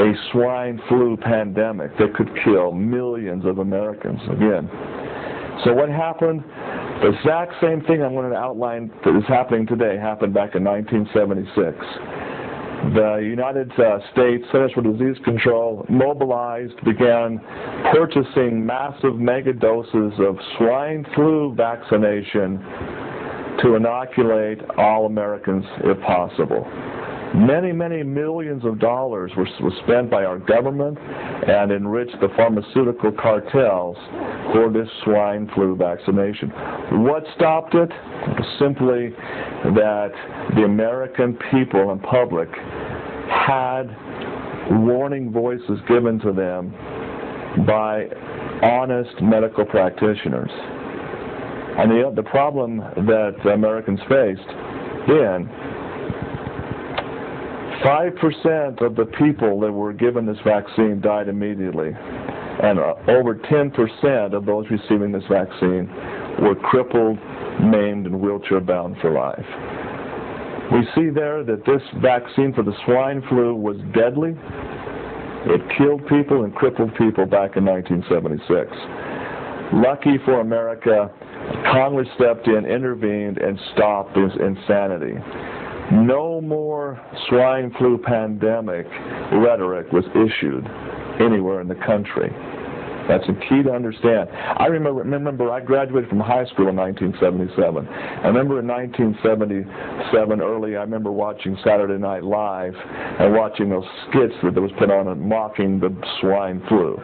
a swine flu pandemic that could kill millions of Americans again. So what happened? The exact same thing I'm going to outline that is happening today happened back in 1976. The United States Centers for Disease Control mobilized, began purchasing massive mega doses of swine flu vaccination to inoculate all Americans if possible. Many, many millions of dollars was spent by our government and enriched the pharmaceutical cartels for this swine flu vaccination. What stopped it? Simply that the American people and public had warning voices given to them by honest medical practitioners. And the problem that Americans faced then, 5% of the people that were given this vaccine died immediately, and over 10% of those receiving this vaccine were crippled, maimed, and wheelchair-bound for life. We see there that this vaccine for the swine flu was deadly. It killed people and crippled people back in 1976. Lucky for America, Congress stepped in, intervened, and stopped this insanity. No more swine flu pandemic rhetoric was issued anywhere in the country. That's a key to understand. I remember I graduated from high school in 1977. I remember in 1977 early, I remember watching Saturday Night Live and watching those skits that was put on mocking the swine flu.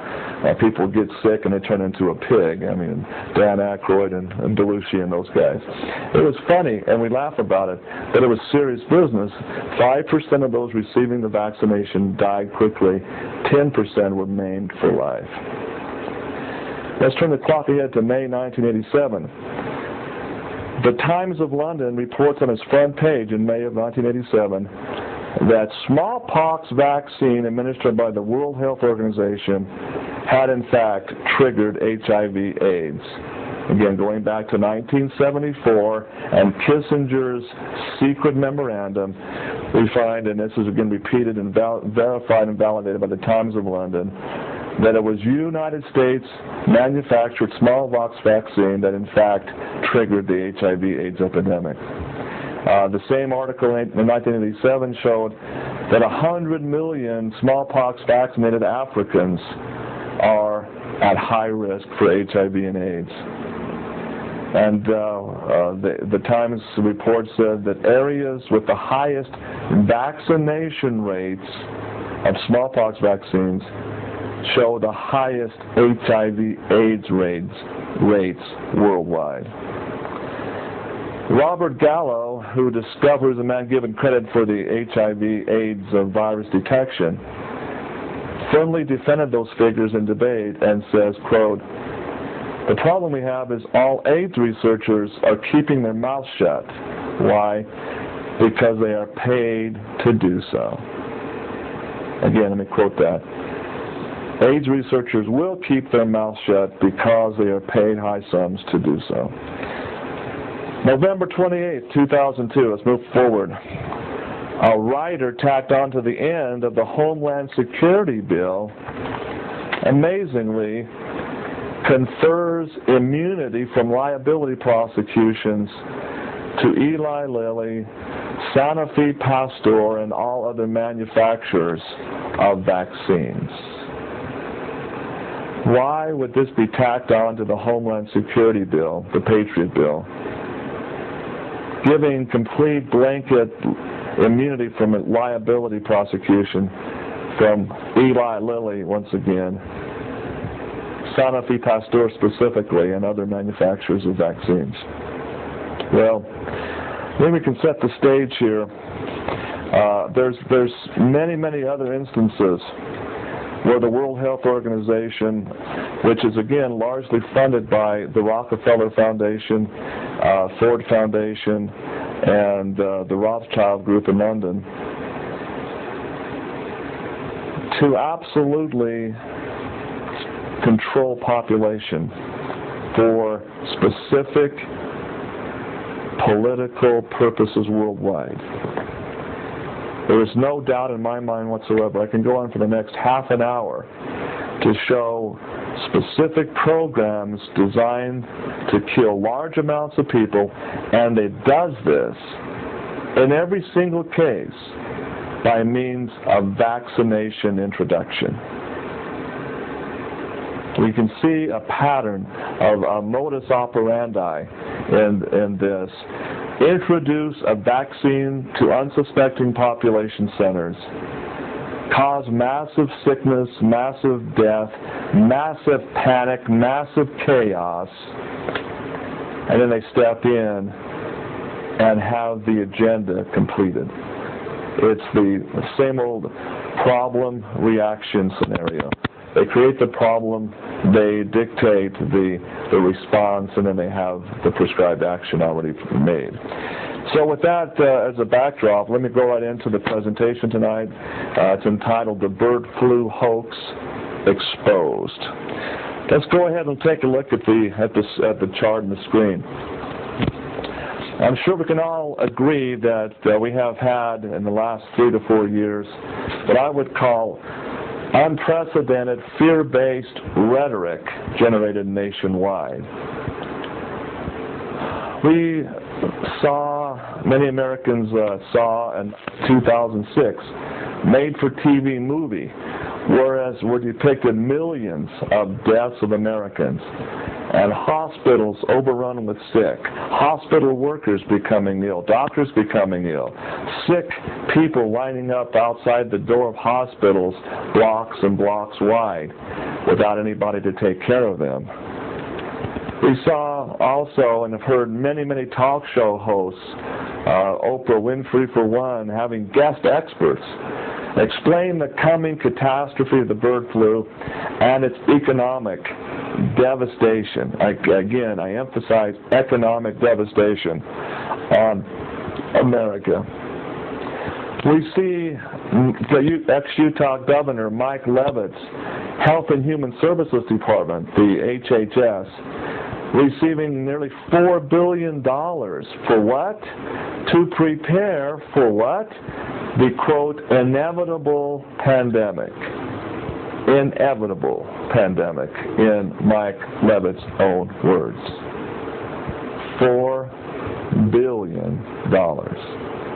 People get sick and they turn into a pig. I mean, Dan Aykroyd and Belushi and those guys. It was funny and we laugh about it, but it was serious business. 5% of those receiving the vaccination died quickly. 10% were maimed for life. Let's turn the clock ahead to May 1987. The Times of London reports on its front page in May of 1987 that smallpox vaccine administered by the World Health Organization had in fact triggered HIV/AIDS. Again, going back to 1974 and Kissinger's secret memorandum, we find, and this is again repeated and verified and validated by the Times of London, that it was United States manufactured smallpox vaccine that in fact triggered the HIV/AIDS epidemic. The same article in 1987 showed that 100 million smallpox vaccinated Africans are at high risk for HIV and AIDS. And the Times report said that areas with the highest vaccination rates of smallpox vaccines show the highest HIV/AIDS rates worldwide. Robert Gallo, who discovers, a man given credit for the HIV/AIDS virus detection, firmly defended those figures in debate and says, quote, "The problem we have is all AIDS researchers are keeping their mouths shut. Why? Because they are paid to do so." Again, let me quote that. AIDS researchers will keep their mouths shut because they are paid high sums to do so. November 28, 2002, let's move forward. A rider tacked onto the end of the Homeland Security bill, amazingly, confers immunity from liability prosecutions to Eli Lilly, Sanofi Pasteur, and all other manufacturers of vaccines. Why would this be tacked on to the Homeland Security bill, the Patriot bill, giving complete blanket immunity from liability prosecution from Eli Lilly, once again, Sanofi Pasteur specifically, and other manufacturers of vaccines? Well, maybe we can set the stage here. There's many other instances where the World Health Organization, which is again largely funded by the Rockefeller Foundation, Ford Foundation, and the Rothschild Group in London, to absolutely control population for specific political purposes worldwide. There is no doubt in my mind whatsoever. I can go on for the next half an hour to show specific programs designed to kill large amounts of people, and it does this in every single case by means of vaccination introduction. We can see a pattern of a modus operandi in this. Introduce a vaccine to unsuspecting population centers, cause massive sickness, massive death, massive panic, massive chaos, and then they step in and have the agenda completed. It's the same old problem-reaction scenario. They create the problem, they dictate the response, and then they have the prescribed action already made. So with that as a backdrop, let me go right into the presentation tonight. It's entitled The Bird Flu Hoax Exposed. Let's go ahead and take a look at the chart on the screen. I'm sure we can all agree that we have had in the last 3 to 4 years what I would call unprecedented fear-based rhetoric generated nationwide. We saw, many Americans saw in 2006, made-for-TV movie, whereas were depicted millions of deaths of Americans, and hospitals overrun with sick, hospital workers becoming ill, doctors becoming ill, sick people lining up outside the door of hospitals blocks and blocks wide without anybody to take care of them. We saw also and have heard many, many talk show hosts, Oprah Winfrey for one, having guest experts explain the coming catastrophe of the bird flu and its economic devastation. Again, I emphasize economic devastation on America. We see the ex-Utah Governor Mike Leavitt's Health and Human Services Department, the HHS, receiving nearly $4 billion for what? To prepare for what? The, quote, inevitable pandemic. Inevitable pandemic, in Mike Leavitt's own words. $4 billion.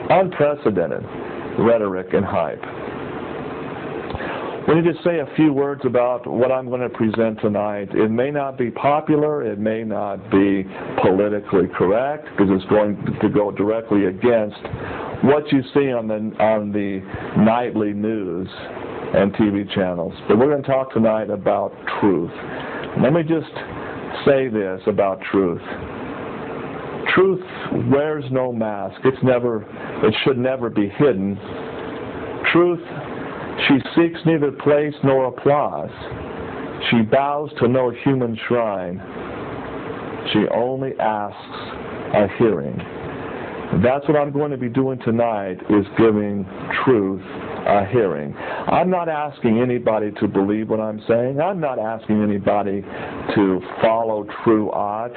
Unprecedented rhetoric and hype. We need to say a few words about what I'm going to present tonight. It may not be popular, it may not be politically correct, because it's going to go directly against what you see on the nightly news and TV channels. But we're going to talk tonight about truth. Let me just say this about truth. Truth wears no mask. It should never be hidden. Truth, she seeks neither place nor applause. She bows to no human shrine. She only asks a hearing. That's what I'm going to be doing tonight, is giving truth a hearing. I'm not asking anybody to believe what I'm saying. I'm not asking anybody to follow throughout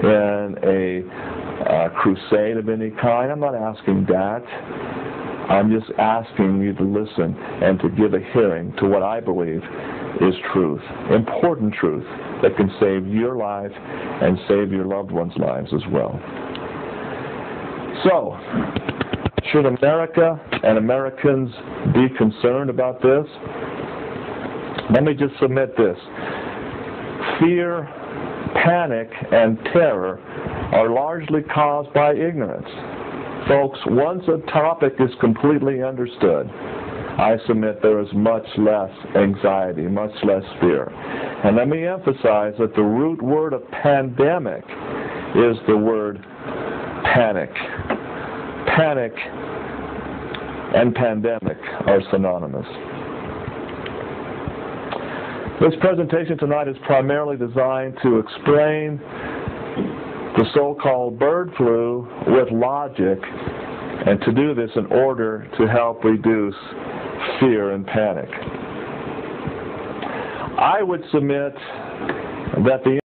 in a crusade of any kind. I'm not asking that. I'm just asking you to listen and to give a hearing to what I believe is truth, important truth that can save your life and save your loved ones' lives as well. So, should America and Americans be concerned about this? Let me just submit this. Fear, panic, and terror are largely caused by ignorance. Folks, once a topic is completely understood, I submit there is much less anxiety, much less fear. And let me emphasize that the root word of pandemic is the word panic. Panic and pandemic are synonymous. This presentation tonight is primarily designed to explain the so-called bird flu with logic, and to do this in order to help reduce fear and panic. I would submit that the